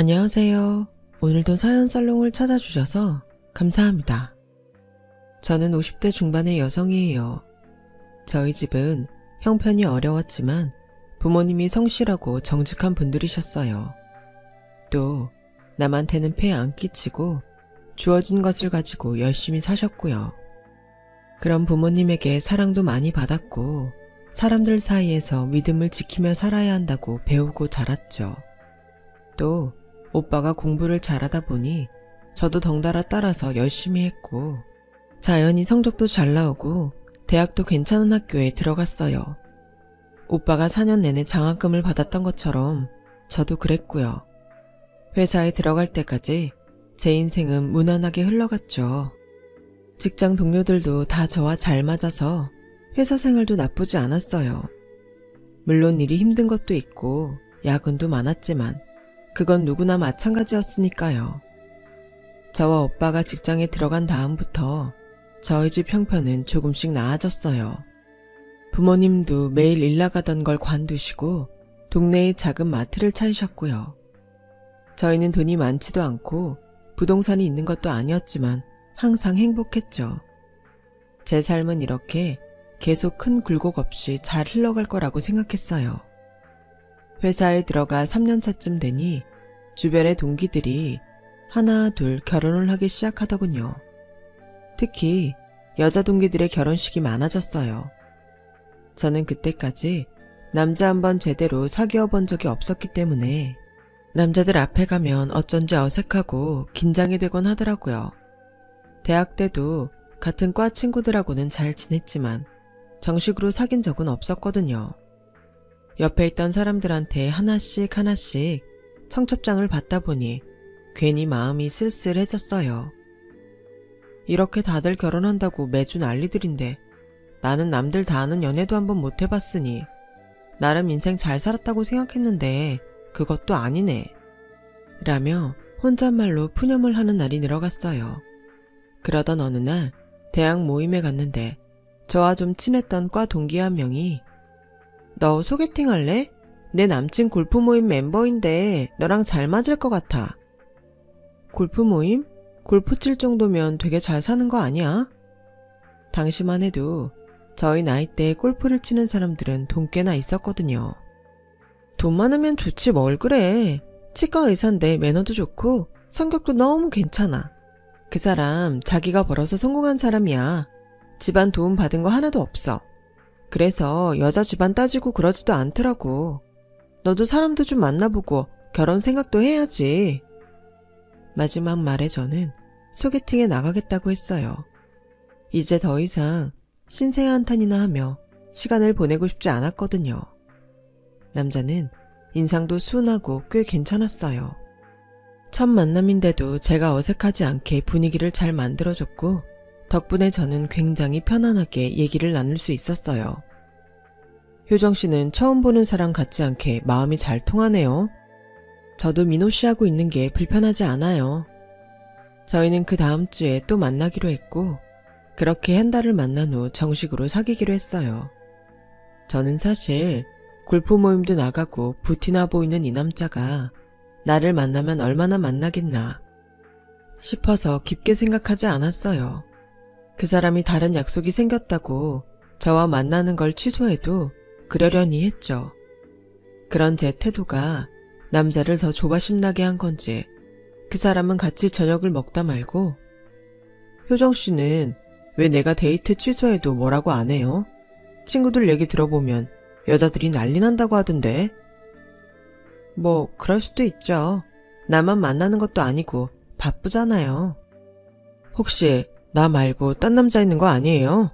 안녕하세요. 오늘도 사연 살롱을 찾아주셔서 감사합니다. 저는 50대 중반의 여성이에요. 저희 집은 형편이 어려웠지만 부모님이 성실하고 정직한 분들이셨어요. 또 남한테는 폐 안 끼치고 주어진 것을 가지고 열심히 사셨고요. 그런 부모님에게 사랑도 많이 받았고 사람들 사이에서 믿음을 지키며 살아야 한다고 배우고 자랐죠. 또 오빠가 공부를 잘하다 보니 저도 덩달아 따라서 열심히 했고 자연히 성적도 잘 나오고 대학도 괜찮은 학교에 들어갔어요. 오빠가 4년 내내 장학금을 받았던 것처럼 저도 그랬고요. 회사에 들어갈 때까지 제 인생은 무난하게 흘러갔죠. 직장 동료들도 다 저와 잘 맞아서 회사 생활도 나쁘지 않았어요. 물론 일이 힘든 것도 있고 야근도 많았지만 그건 누구나 마찬가지였으니까요. 저와 오빠가 직장에 들어간 다음부터 저희 집 형편은 조금씩 나아졌어요. 부모님도 매일 일 나가던 걸 관두시고 동네에 작은 마트를 차리셨고요. 저희는 돈이 많지도 않고 부동산이 있는 것도 아니었지만 항상 행복했죠. 제 삶은 이렇게 계속 큰 굴곡 없이 잘 흘러갈 거라고 생각했어요. 회사에 들어가 3년차쯤 되니 주변의 동기들이 하나 둘 결혼을 하기 시작하더군요. 특히 여자 동기들의 결혼식이 많아졌어요. 저는 그때까지 남자 한번 제대로 사귀어 본 적이 없었기 때문에 남자들 앞에 가면 어쩐지 어색하고 긴장이 되곤 하더라고요. 대학 때도 같은 과 친구들하고는 잘 지냈지만 정식으로 사귄 적은 없었거든요. 옆에 있던 사람들한테 하나씩 청첩장을 받다 보니 괜히 마음이 쓸쓸해졌어요. 이렇게 다들 결혼한다고 매주 난리들인데 나는 남들 다 아는 연애도 한번 못 해봤으니 나름 인생 잘 살았다고 생각했는데 그것도 아니네. 라며 혼잣말로 푸념을 하는 날이 늘어갔어요. 그러던 어느 날 대학 모임에 갔는데 저와 좀 친했던 과 동기 한 명이 너 소개팅 할래? 내 남친 골프 모임 멤버인데 너랑 잘 맞을 것 같아. 골프 모임? 골프 칠 정도면 되게 잘 사는 거 아니야? 당시만 해도 저희 나이대에 골프를 치는 사람들은 돈 꽤나 있었거든요. 돈 많으면 좋지 뭘 그래. 치과 의사인데 매너도 좋고 성격도 너무 괜찮아. 그 사람 자기가 벌어서 성공한 사람이야. 집안 도움 받은 거 하나도 없어. 그래서 여자 집안 따지고 그러지도 않더라고. 너도 사람도 좀 만나보고 결혼 생각도 해야지. 마지막 말에 저는 소개팅에 나가겠다고 했어요. 이제 더 이상 신세 한탄이나 하며 시간을 보내고 싶지 않았거든요. 남자는 인상도 순하고 꽤 괜찮았어요. 첫 만남인데도 제가 어색하지 않게 분위기를 잘 만들어줬고 덕분에 저는 굉장히 편안하게 얘기를 나눌 수 있었어요. 효정씨는 처음 보는 사람 같지 않게 마음이 잘 통하네요. 저도 민호씨하고 있는 게 불편하지 않아요. 저희는 그 다음 주에 또 만나기로 했고 그렇게 한 달을 만난 후 정식으로 사귀기로 했어요. 저는 사실 골프 모임도 나가고 부티나 보이는 이 남자가 나를 만나면 얼마나 만나겠나 싶어서 깊게 생각하지 않았어요. 그 사람이 다른 약속이 생겼다고 저와 만나는 걸 취소해도 그러려니 했죠. 그런 제 태도가 남자를 더 조바심나게 한 건지 그 사람은 같이 저녁을 먹다 말고 효정씨는 왜 내가 데이트 취소해도 뭐라고 안 해요? 친구들 얘기 들어보면 여자들이 난리 난다고 하던데. 뭐 그럴 수도 있죠. 나만 만나는 것도 아니고 바쁘잖아요. 혹시 나 말고 딴 남자 있는 거 아니에요?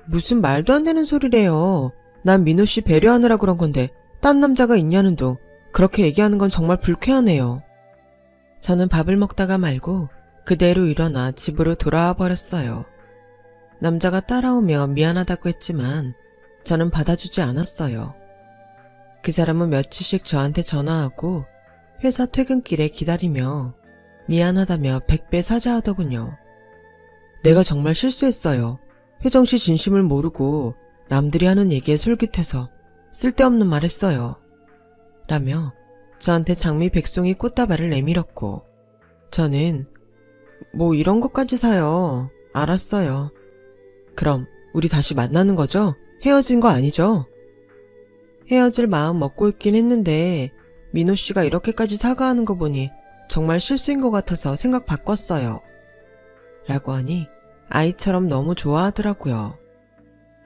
무슨 말도 안 되는 소리래요. 난 민호씨 배려하느라 그런 건데 딴 남자가 있냐는 둥 그렇게 얘기하는 건 정말 불쾌하네요. 저는 밥을 먹다가 말고 그대로 일어나 집으로 돌아와 버렸어요. 남자가 따라오며 미안하다고 했지만 저는 받아주지 않았어요. 그 사람은 며칠씩 저한테 전화하고 회사 퇴근길에 기다리며 미안하다며 100배 사죄하더군요. 내가 정말 실수했어요. 효정씨 진심을 모르고 남들이 하는 얘기에 솔깃해서 쓸데없는 말 했어요. 라며 저한테 장미 백송이 꽃다발을 내밀었고 저는 뭐 이런 것까지 사요. 알았어요. 그럼 우리 다시 만나는 거죠? 헤어진 거 아니죠? 헤어질 마음 먹고 있긴 했는데 민호 씨가 이렇게까지 사과하는 거 보니 정말 실수인 것 같아서 생각 바꿨어요. 라고 하니 아이처럼 너무 좋아하더라고요.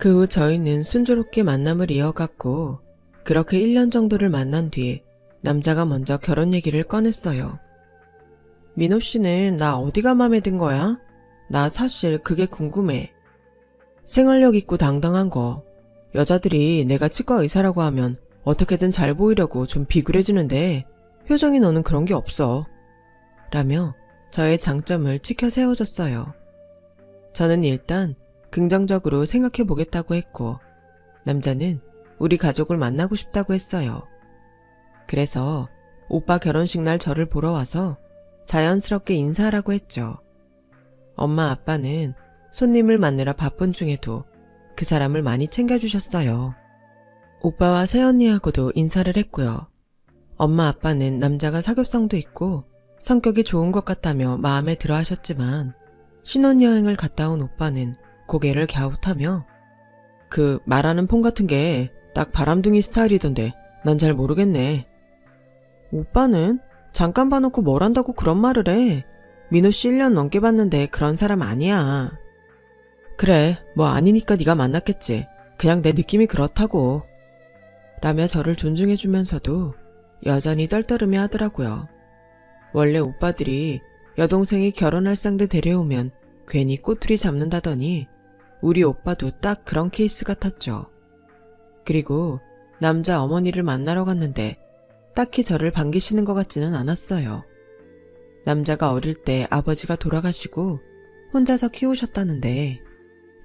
그 후 저희는 순조롭게 만남을 이어갔고 그렇게 1년 정도를 만난 뒤 남자가 먼저 결혼 얘기를 꺼냈어요. 민호 씨는 나 어디가 마음에 든 거야? 나 사실 그게 궁금해. 생활력 있고 당당한 거. 여자들이 내가 치과 의사라고 하면 어떻게든 잘 보이려고 좀 비굴해지는데 효정이 너는 그런 게 없어. 라며 저의 장점을 치켜 세워줬어요. 저는 일단 긍정적으로 생각해 보겠다고 했고 남자는 우리 가족을 만나고 싶다고 했어요. 그래서 오빠 결혼식 날 저를 보러 와서 자연스럽게 인사하라고 했죠. 엄마 아빠는 손님을 만나느라 바쁜 중에도 그 사람을 많이 챙겨주셨어요. 오빠와 새언니하고도 인사를 했고요. 엄마 아빠는 남자가 사교성도 있고 성격이 좋은 것 같다며 마음에 들어 하셨지만 신혼여행을 갔다 온 오빠는 고개를 갸웃하며 그 말하는 폰 같은 게 딱 바람둥이 스타일이던데 난 잘 모르겠네. 오빠는 잠깐 봐놓고 뭘 한다고 그런 말을 해. 민호 씨 1년 넘게 봤는데 그런 사람 아니야. 그래, 뭐 아니니까 네가 만났겠지. 그냥 내 느낌이 그렇다고. 라며 저를 존중해주면서도 여전히 떨떠름해 하더라고요. 원래 오빠들이 여동생이 결혼할 상대 데려오면 괜히 꼬투리 잡는다더니 우리 오빠도 딱 그런 케이스 같았죠. 그리고 남자 어머니를 만나러 갔는데 딱히 저를 반기시는 것 같지는 않았어요. 남자가 어릴 때 아버지가 돌아가시고 혼자서 키우셨다는데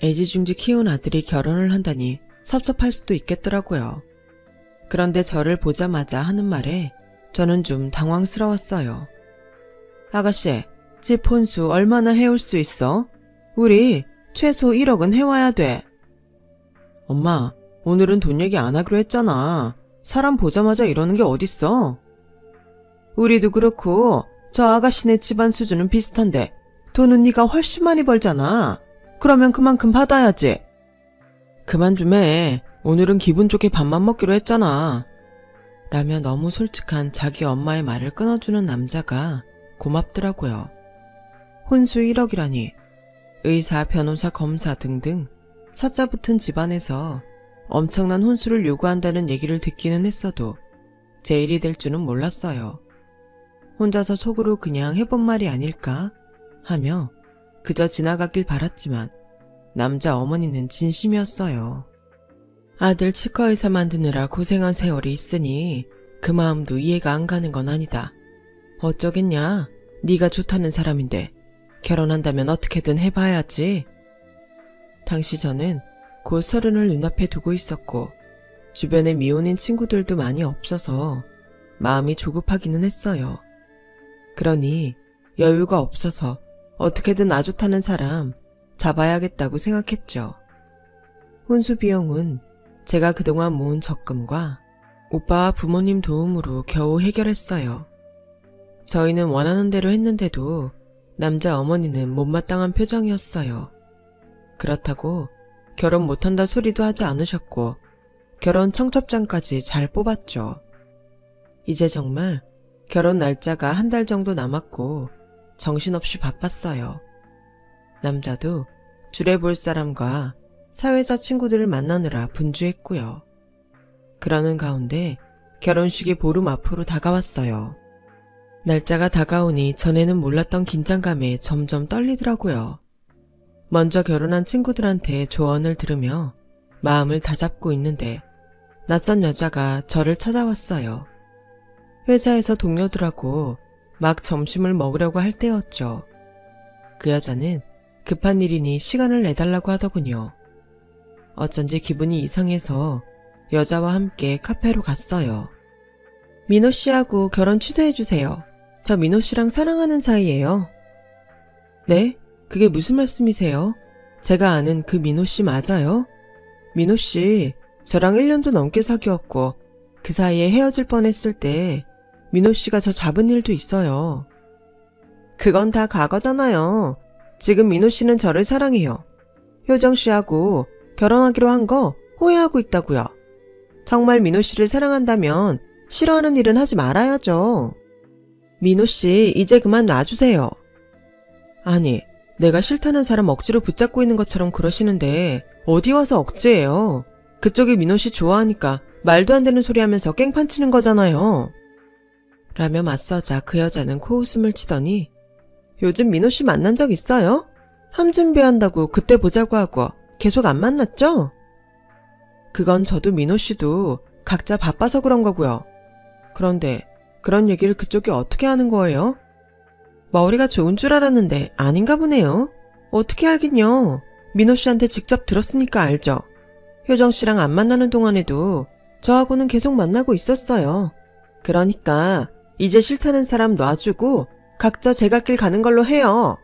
애지중지 키운 아들이 결혼을 한다니 섭섭할 수도 있겠더라고요. 그런데 저를 보자마자 하는 말에 저는 좀 당황스러웠어요. 아가씨, 집 혼수 얼마나 해올 수 있어? 우리 최소 1억은 해와야 돼. 엄마, 오늘은 돈 얘기 안 하기로 했잖아. 사람 보자마자 이러는 게 어딨어? 우리도 그렇고 저 아가씨네 집안 수준은 비슷한데 돈은 네가 훨씬 많이 벌잖아. 그러면 그만큼 받아야지. 그만 좀 해. 오늘은 기분 좋게 밥만 먹기로 했잖아. 라며 너무 솔직한 자기 엄마의 말을 끊어주는 남자가 고맙더라고요. 혼수 1억이라니. 의사, 변호사, 검사 등등 사자 붙은 집안에서 엄청난 혼수를 요구한다는 얘기를 듣기는 했어도 제 일이 될 줄은 몰랐어요. 혼자서 속으로 그냥 해본 말이 아닐까 하며 그저 지나가길 바랐지만 남자 어머니는 진심이었어요. 아들 치과의사 만드느라 고생한 세월이 있으니 그 마음도 이해가 안 가는 건 아니다. 어쩌겠냐? 네가 좋다는 사람인데 결혼한다면 어떻게든 해봐야지. 당시 저는 곧 30을 눈앞에 두고 있었고 주변에 미혼인 친구들도 많이 없어서 마음이 조급하기는 했어요. 그러니 여유가 없어서 어떻게든 나 좋다는 사람 잡아야겠다고 생각했죠. 혼수 비용은 제가 그동안 모은 적금과 오빠와 부모님 도움으로 겨우 해결했어요. 저희는 원하는 대로 했는데도 남자 어머니는 못마땅한 표정이었어요. 그렇다고 결혼 못한다 소리도 하지 않으셨고 결혼 청첩장까지 잘 뽑았죠. 이제 정말 결혼 날짜가 한 달 정도 남았고 정신없이 바빴어요. 남자도 주례 볼 사람과 사회자 친구들을 만나느라 분주했고요. 그러는 가운데 결혼식이 보름 앞으로 다가왔어요. 날짜가 다가오니 전에는 몰랐던 긴장감에 점점 떨리더라고요. 먼저 결혼한 친구들한테 조언을 들으며 마음을 다잡고 있는데 낯선 여자가 저를 찾아왔어요. 회사에서 동료들하고 막 점심을 먹으려고 할 때였죠. 그 여자는 급한 일이니 시간을 내달라고 하더군요. 어쩐지 기분이 이상해서 여자와 함께 카페로 갔어요. 민호 씨하고 결혼 취소해주세요. 저 민호 씨랑 사랑하는 사이예요. 네? 그게 무슨 말씀이세요? 제가 아는 그 민호 씨 맞아요? 민호 씨, 저랑 1년도 넘게 사귀었고 그 사이에 헤어질 뻔했을 때 민호 씨가 저 잡은 일도 있어요. 그건 다 과거잖아요. 지금 민호 씨는 저를 사랑해요. 효정 씨하고 결혼하기로 한 거 후회하고 있다고요. 정말 민호 씨를 사랑한다면 싫어하는 일은 하지 말아야죠. 민호 씨, 이제 그만 놔주세요. 아니, 내가 싫다는 사람 억지로 붙잡고 있는 것처럼 그러시는데 어디 와서 억지예요. 그쪽이 민호 씨 좋아하니까 말도 안 되는 소리 하면서 깽판 치는 거잖아요. 라며 맞서자 그 여자는 코웃음을 치더니 요즘 민호 씨 만난 적 있어요? 함 준비한다고 그때 보자고 하고 계속 안 만났죠? 그건 저도 민호 씨도 각자 바빠서 그런 거고요. 그런데 그런 얘기를 그쪽이 어떻게 하는 거예요? 머리가 좋은 줄 알았는데 아닌가 보네요. 어떻게 알긴요. 민호 씨한테 직접 들었으니까 알죠. 효정 씨랑 안 만나는 동안에도 저하고는 계속 만나고 있었어요. 그러니까 이제 싫다는 사람 놔주고 각자 제 갈 길 가는 걸로 해요.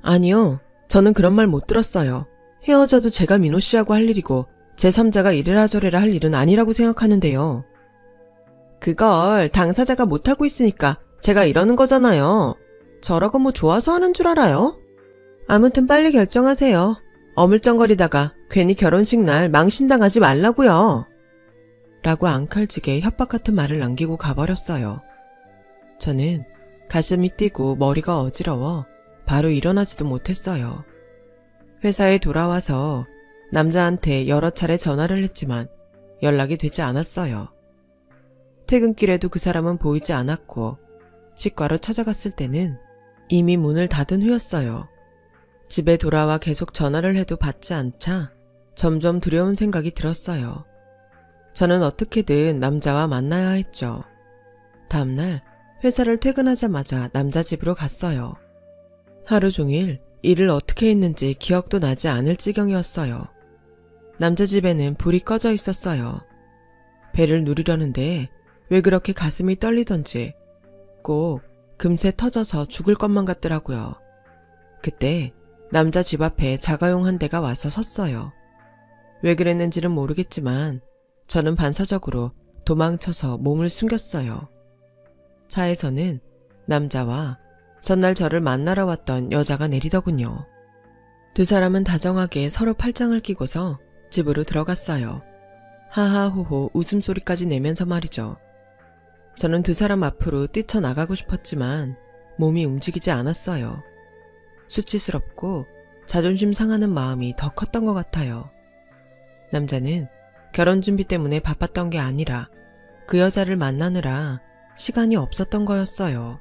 아니요. 저는 그런 말 못 들었어요. 헤어져도 제가 민호 씨하고 할 일이고 제3자가 이래라 저래라 할 일은 아니라고 생각하는데요. 그걸 당사자가 못하고 있으니까 제가 이러는 거잖아요. 저라고 뭐 좋아서 하는 줄 알아요? 아무튼 빨리 결정하세요. 어물쩡거리다가 괜히 결혼식 날 망신당하지 말라고요. 라고 앙칼지게 협박 같은 말을 남기고 가버렸어요. 저는 가슴이 뛰고 머리가 어지러워 바로 일어나지도 못했어요. 회사에 돌아와서 남자한테 여러 차례 전화를 했지만 연락이 되지 않았어요. 퇴근길에도 그 사람은 보이지 않았고 치과로 찾아갔을 때는 이미 문을 닫은 후였어요. 집에 돌아와 계속 전화를 해도 받지 않자 점점 두려운 생각이 들었어요. 저는 어떻게든 남자와 만나야 했죠. 다음날 회사를 퇴근하자마자 남자 집으로 갔어요. 하루 종일 일을 어떻게 했는지 기억도 나지 않을 지경이었어요. 남자 집에는 불이 꺼져 있었어요. 배를 누르려는데 왜 그렇게 가슴이 떨리던지 꼭 금세 터져서 죽을 것만 같더라고요. 그때 남자 집 앞에 자가용 한 대가 와서 섰어요. 왜 그랬는지는 모르겠지만 저는 반사적으로 도망쳐서 몸을 숨겼어요. 차에서는 남자와 전날 저를 만나러 왔던 여자가 내리더군요. 두 사람은 다정하게 서로 팔짱을 끼고서 집으로 들어갔어요. 하하호호 웃음소리까지 내면서 말이죠. 저는 두 사람 앞으로 뛰쳐나가고 싶었지만 몸이 움직이지 않았어요. 수치스럽고 자존심 상하는 마음이 더 컸던 것 같아요. 남자는 결혼 준비 때문에 바빴던 게 아니라 그 여자를 만나느라 시간이 없었던 거였어요.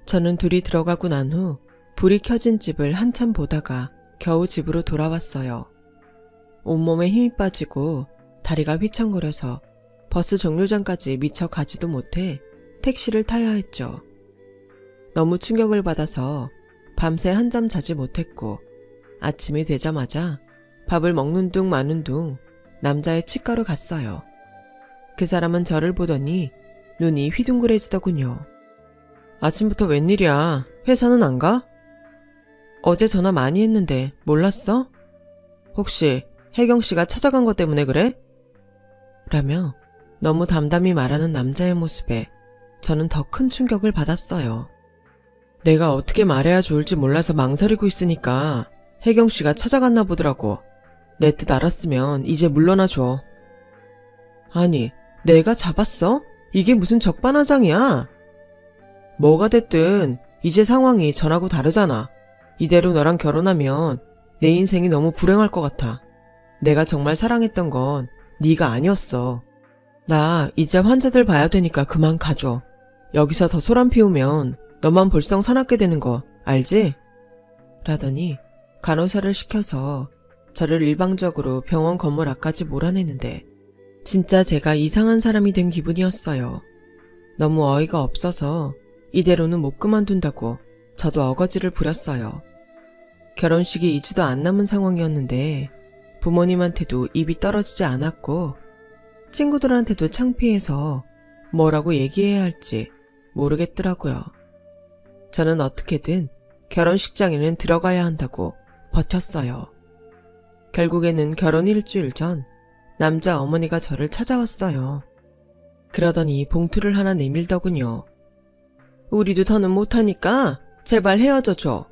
저는 둘이 들어가고 난 후 불이 켜진 집을 한참 보다가 겨우 집으로 돌아왔어요. 온몸에 힘이 빠지고 다리가 휘청거려서 버스 정류장까지 미처 가지도 못해 택시를 타야 했죠. 너무 충격을 받아서 밤새 한잠 자지 못했고 아침이 되자마자 밥을 먹는 둥 마는 둥 남자의 치과로 갔어요. 그 사람은 저를 보더니 눈이 휘둥그레지더군요. 아침부터 웬일이야? 회사는 안 가? 어제 전화 많이 했는데 몰랐어? 혹시 혜경 씨가 찾아간 것 때문에 그래? 라며 너무 담담히 말하는 남자의 모습에 저는 더 큰 충격을 받았어요. 내가 어떻게 말해야 좋을지 몰라서 망설이고 있으니까 혜경 씨가 찾아갔나 보더라고. 내 뜻 알았으면 이제 물러나줘. 아니, 내가 잡았어? 이게 무슨 적반하장이야? 뭐가 됐든 이제 상황이 전하고 다르잖아. 이대로 너랑 결혼하면 내 인생이 너무 불행할 것 같아. 내가 정말 사랑했던 건 네가 아니었어. 나 이제 환자들 봐야 되니까 그만 가줘. 여기서 더 소란 피우면 너만 볼썽 사납게 되는 거 알지? 라더니 간호사를 시켜서 저를 일방적으로 병원 건물 앞까지 몰아내는데 진짜 제가 이상한 사람이 된 기분이었어요. 너무 어이가 없어서 이대로는 못 그만둔다고 저도 어거지를 부렸어요. 결혼식이 2주도 안 남은 상황이었는데 부모님한테도 입이 떨어지지 않았고 친구들한테도 창피해서 뭐라고 얘기해야 할지 모르겠더라고요. 저는 어떻게든 결혼식장에는 들어가야 한다고 버텼어요. 결국에는 결혼 일주일 전 남자 어머니가 저를 찾아왔어요. 그러더니 봉투를 하나 내밀더군요. 우리도 더는 못하니까 제발 헤어져줘.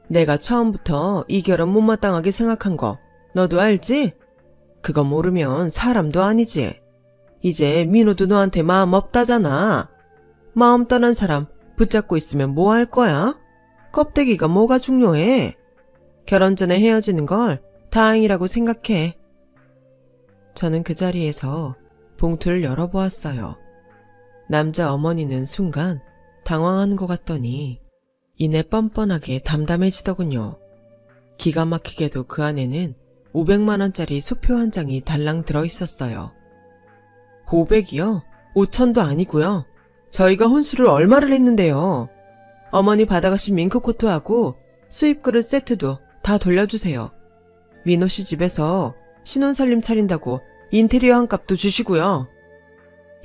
내가 처음부터 이 결혼 못마땅하게 생각한 거 너도 알지? 그거 모르면 사람도 아니지. 이제 민호도 너한테 마음 없다잖아. 마음 떠난 사람 붙잡고 있으면 뭐 할 거야? 껍데기가 뭐가 중요해? 결혼 전에 헤어지는 걸 다행이라고 생각해. 저는 그 자리에서 봉투를 열어보았어요. 남자 어머니는 순간 당황하는 것 같더니 이내 뻔뻔하게 담담해지더군요. 기가 막히게도 그 안에는 500만 원짜리 수표 한 장이 달랑 들어있었어요. 500이요? 5천도 아니고요. 저희가 혼수를 얼마를 했는데요. 어머니 받아가신 밍크코트하고 수입그릇 세트도 다 돌려주세요. 민호 씨 집에서 신혼살림 차린다고 인테리어 한 값도 주시고요.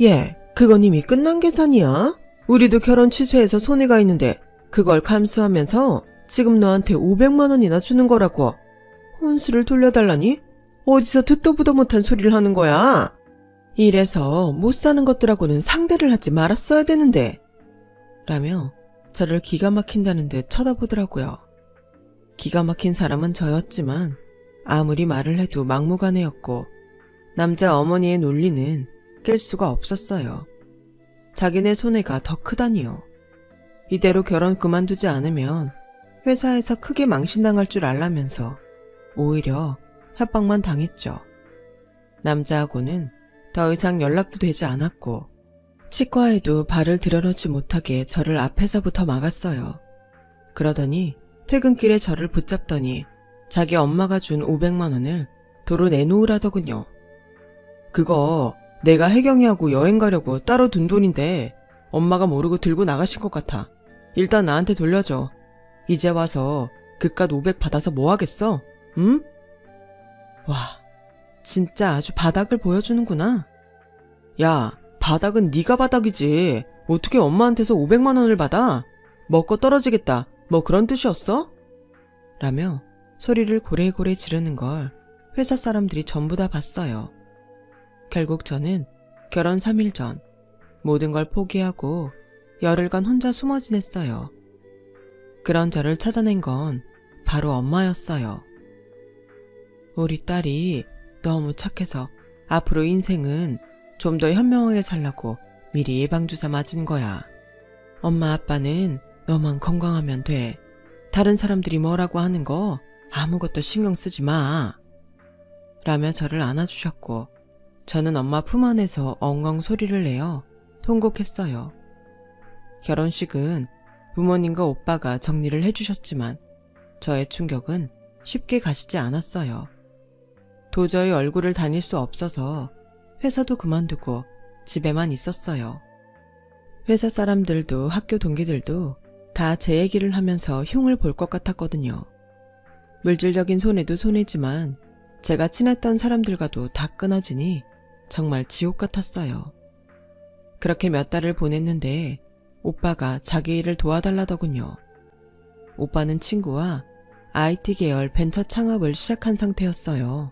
예, 그건 이미 끝난 계산이야. 우리도 결혼 취소해서 손해가 있는데 그걸 감수하면서 지금 너한테 500만 원이나 주는 거라고. 혼수를 돌려달라니? 어디서 듣도 보도 못한 소리를 하는 거야? 이래서 못 사는 것들하고는 상대를 하지 말았어야 되는데. 라며 저를 기가 막힌다는 듯 쳐다보더라고요. 기가 막힌 사람은 저였지만 아무리 말을 해도 막무가내였고 남자 어머니의 논리는 깰 수가 없었어요. 자기네 손해가 더 크다니요. 이대로 결혼 그만두지 않으면 회사에서 크게 망신당할 줄 알라면서 오히려 협박만 당했죠. 남자하고는 더 이상 연락도 되지 않았고 치과에도 발을 들여놓지 못하게 저를 앞에서부터 막았어요. 그러더니 퇴근길에 저를 붙잡더니 자기 엄마가 준 500만 원을 도로 내놓으라더군요. 그거 내가 혜경이하고 여행 가려고 따로 둔 돈인데 엄마가 모르고 들고 나가신 것 같아. 일단 나한테 돌려줘. 이제 와서 그깟 500 받아서 뭐 하겠어? 응? 와, 진짜 아주 바닥을 보여주는구나. 야, 바닥은 네가 바닥이지. 어떻게 엄마한테서 500만 원을 받아? 먹고 떨어지겠다. 뭐 그런 뜻이었어? 라며 소리를 고래고래 지르는 걸 회사 사람들이 전부 다 봤어요. 결국 저는 결혼 3일 전 모든 걸 포기하고 열흘간 혼자 숨어 지냈어요. 그런 저를 찾아낸 건 바로 엄마였어요. 우리 딸이 너무 착해서 앞으로 인생은 좀 더 현명하게 살라고 미리 예방주사 맞은 거야. 엄마 아빠는 너만 건강하면 돼. 다른 사람들이 뭐라고 하는 거 아무것도 신경 쓰지 마. 라며 저를 안아주셨고 저는 엄마 품 안에서 엉엉 소리를 내어 통곡했어요. 결혼식은 부모님과 오빠가 정리를 해주셨지만 저의 충격은 쉽게 가시지 않았어요. 도저히 얼굴을 다닐 수 없어서 회사도 그만두고 집에만 있었어요. 회사 사람들도 학교 동기들도 다 제 얘기를 하면서 흉을 볼 것 같았거든요. 물질적인 손해도 손해지만 제가 친했던 사람들과도 다 끊어지니 정말 지옥 같았어요. 그렇게 몇 달을 보냈는데 오빠가 자기 일을 도와달라더군요. 오빠는 친구와 IT 계열 벤처 창업을 시작한 상태였어요.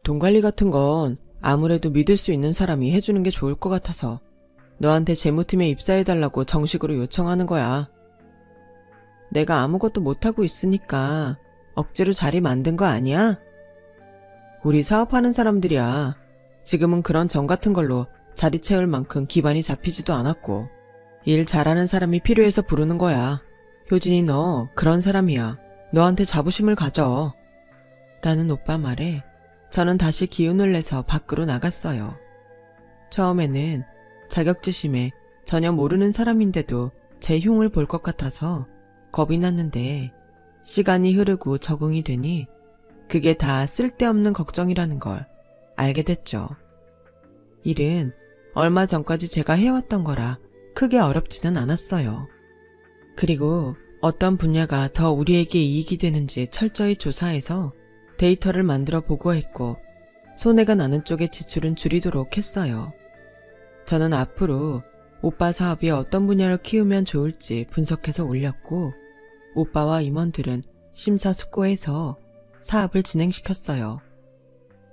돈 관리 같은 건 아무래도 믿을 수 있는 사람이 해주는 게 좋을 것 같아서 너한테 재무팀에 입사해달라고 정식으로 요청하는 거야. 내가 아무것도 못하고 있으니까 억지로 자리 만든 거 아니야? 우리 사업하는 사람들이야. 지금은 그런 정 같은 걸로 자리 채울 만큼 기반이 잡히지도 않았고 일 잘하는 사람이 필요해서 부르는 거야. 효진이 너 그런 사람이야. 너한테 자부심을 가져. 라는 오빠 말에 저는 다시 기운을 내서 밖으로 나갔어요. 처음에는 자격지심에 전혀 모르는 사람인데도 제 흉을 볼 것 같아서 겁이 났는데 시간이 흐르고 적응이 되니 그게 다 쓸데없는 걱정이라는 걸 알게 됐죠. 일은 얼마 전까지 제가 해왔던 거라 크게 어렵지는 않았어요. 그리고 어떤 분야가 더 우리에게 이익이 되는지 철저히 조사해서 데이터를 만들어 보고했고 손해가 나는 쪽의 지출은 줄이도록 했어요. 저는 앞으로 오빠 사업이 어떤 분야를 키우면 좋을지 분석해서 올렸고 오빠와 임원들은 심사숙고해서 사업을 진행시켰어요.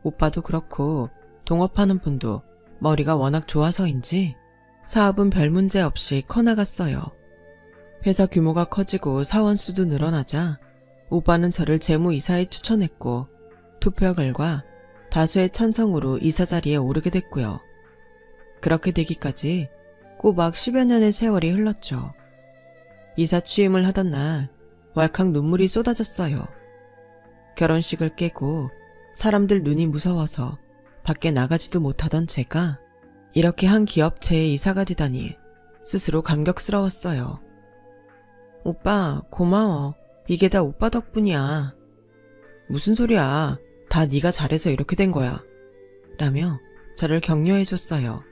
오빠도 그렇고 동업하는 분도 머리가 워낙 좋아서인지 사업은 별 문제 없이 커나갔어요. 회사 규모가 커지고 사원 수도 늘어나자 오빠는 저를 재무이사에 추천했고 투표 결과 다수의 찬성으로 이사 자리에 오르게 됐고요. 그렇게 되기까지 꼬박 10여 년의 세월이 흘렀죠. 이사 취임을 하던 날 왈칵 눈물이 쏟아졌어요. 결혼식을 깨고 사람들 눈이 무서워서 밖에 나가지도 못하던 제가 이렇게 한 기업체에 이사가 되다니 스스로 감격스러웠어요. 오빠 고마워. 이게 다 오빠 덕분이야. 무슨 소리야. 다 네가 잘해서 이렇게 된 거야. 라며 저를 격려해줬어요.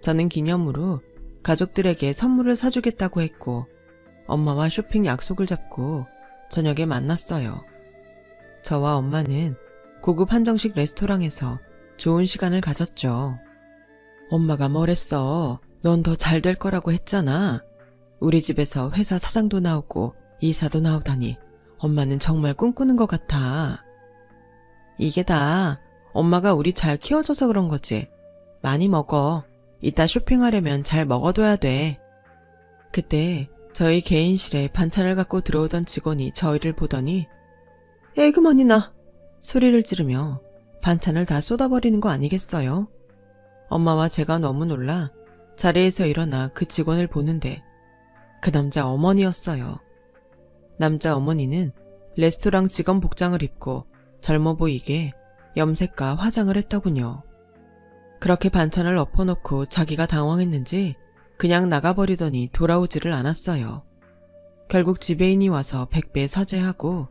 저는 기념으로 가족들에게 선물을 사주겠다고 했고 엄마와 쇼핑 약속을 잡고 저녁에 만났어요. 저와 엄마는 고급 한정식 레스토랑에서 좋은 시간을 가졌죠. 엄마가 뭐랬어. 넌 더 잘 될 거라고 했잖아. 우리 집에서 회사 사장도 나오고 이사도 나오다니 엄마는 정말 꿈꾸는 것 같아. 이게 다 엄마가 우리 잘 키워줘서 그런 거지. 많이 먹어. 이따 쇼핑하려면 잘 먹어둬야 돼. 그때 저희 개인실에 반찬을 갖고 들어오던 직원이 저희를 보더니 에그머니나 소리를 지르며 반찬을 다 쏟아버리는 거 아니겠어요? 엄마와 제가 너무 놀라 자리에서 일어나 그 직원을 보는데 그 남자 어머니였어요. 남자 어머니는 레스토랑 직원 복장을 입고 젊어 보이게 염색과 화장을 했더군요. 그렇게 반찬을 엎어놓고 자기가 당황했는지 그냥 나가버리더니 돌아오지를 않았어요. 결국 지배인이 와서 100배 사죄하고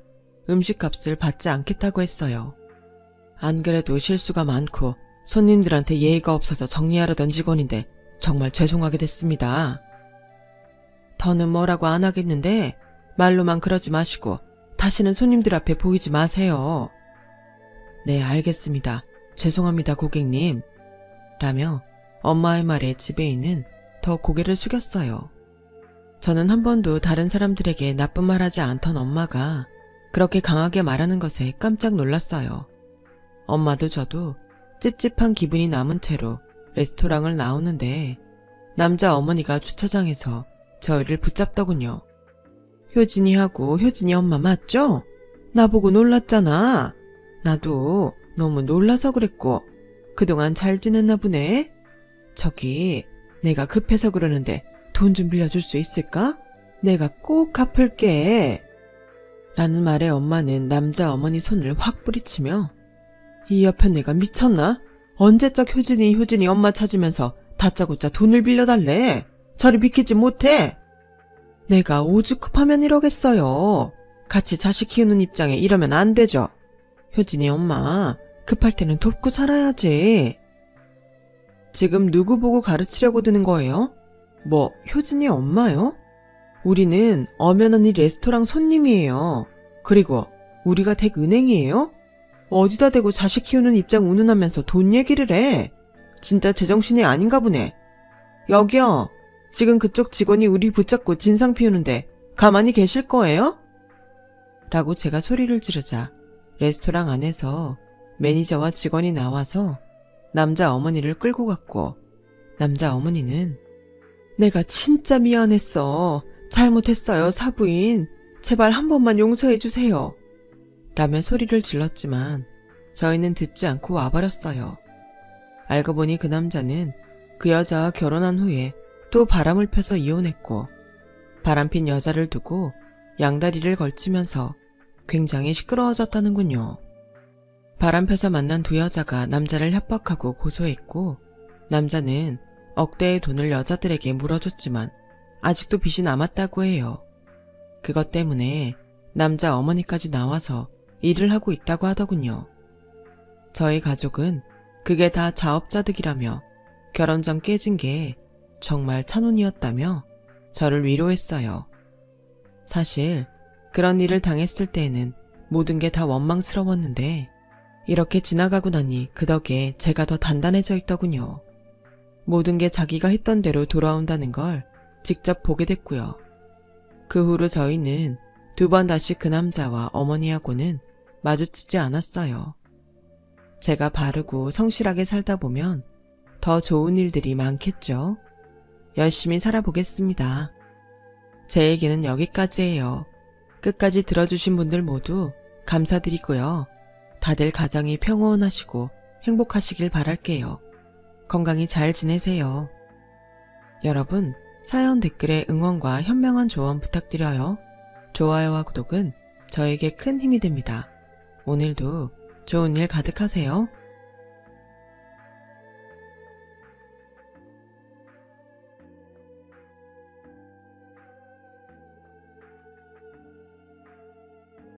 음식값을 받지 않겠다고 했어요. 안 그래도 실수가 많고 손님들한테 예의가 없어서 정리하려던 직원인데 정말 죄송하게 됐습니다. 더는 뭐라고 안 하겠는데 말로만 그러지 마시고 다시는 손님들 앞에 보이지 마세요. 네, 알겠습니다. 죄송합니다, 고객님. 라며 엄마의 말에 지배인은 더 고개를 숙였어요. 저는 한 번도 다른 사람들에게 나쁜 말 하지 않던 엄마가 그렇게 강하게 말하는 것에 깜짝 놀랐어요. 엄마도 저도 찝찝한 기분이 남은 채로 레스토랑을 나오는데 남자 어머니가 주차장에서 저희를 붙잡더군요. 효진이하고 효진이 엄마 맞죠? 나보고 놀랐잖아. 나도 너무 놀라서 그랬고 그동안 잘 지냈나 보네. 저기 내가 급해서 그러는데 돈 좀 빌려줄 수 있을까? 내가 꼭 갚을게. 라는 말에 엄마는 남자 어머니 손을 확 뿌리치며 이 옆에 내가 미쳤나? 언제적 효진이 엄마 찾으면서 다짜고짜 돈을 빌려달래. 저리 비키지 못해. 내가 오죽급하면 이러겠어요. 같이 자식 키우는 입장에 이러면 안 되죠. 효진이 엄마 급할 때는 돕고 살아야지. 지금 누구 보고 가르치려고 드는 거예요? 뭐 효진이 엄마요? 우리는 엄연한 이 레스토랑 손님이에요. 그리고 우리가 댁 은행이에요? 어디다 대고 자식 키우는 입장 운운하면서 돈 얘기를 해. 진짜 제정신이 아닌가 보네. 여기요. 지금 그쪽 직원이 우리 붙잡고 진상 피우는데 가만히 계실 거예요? 라고 제가 소리를 지르자 레스토랑 안에서 매니저와 직원이 나와서 남자 어머니를 끌고 갔고 남자 어머니는 내가 진짜 미안했어. 잘못했어요, 사부인. 제발 한 번만 용서해 주세요. 라며 소리를 질렀지만 저희는 듣지 않고 와버렸어요. 알고 보니 그 남자는 그 여자와 결혼한 후에 또 바람을 펴서 이혼했고 바람핀 여자를 두고 양다리를 걸치면서 굉장히 시끄러워졌다는군요. 바람 펴서 만난 두 여자가 남자를 협박하고 고소했고 남자는 억대의 돈을 여자들에게 물어줬지만 아직도 빚이 남았다고 해요. 그것 때문에 남자 어머니까지 나와서 일을 하고 있다고 하더군요. 저희 가족은 그게 다 자업자득이라며 결혼 전 깨진 게 정말 천운이었다며 저를 위로했어요. 사실 그런 일을 당했을 때에는 모든 게 다 원망스러웠는데 이렇게 지나가고 나니 그 덕에 제가 더 단단해져 있더군요. 모든 게 자기가 했던 대로 돌아온다는 걸 직접 보게 됐고요. 그 후로 저희는 두 번 다시 그 남자와 어머니하고는 마주치지 않았어요. 제가 바르고 성실하게 살다 보면 더 좋은 일들이 많겠죠. 열심히 살아보겠습니다. 제 얘기는 여기까지예요. 끝까지 들어주신 분들 모두 감사드리고요. 다들 가정이 평온하시고 행복하시길 바랄게요. 건강히 잘 지내세요. 여러분, 사연 댓글에 응원과 현명한 조언 부탁드려요. 좋아요와 구독은 저에게 큰 힘이 됩니다. 오늘도 좋은 일 가득하세요.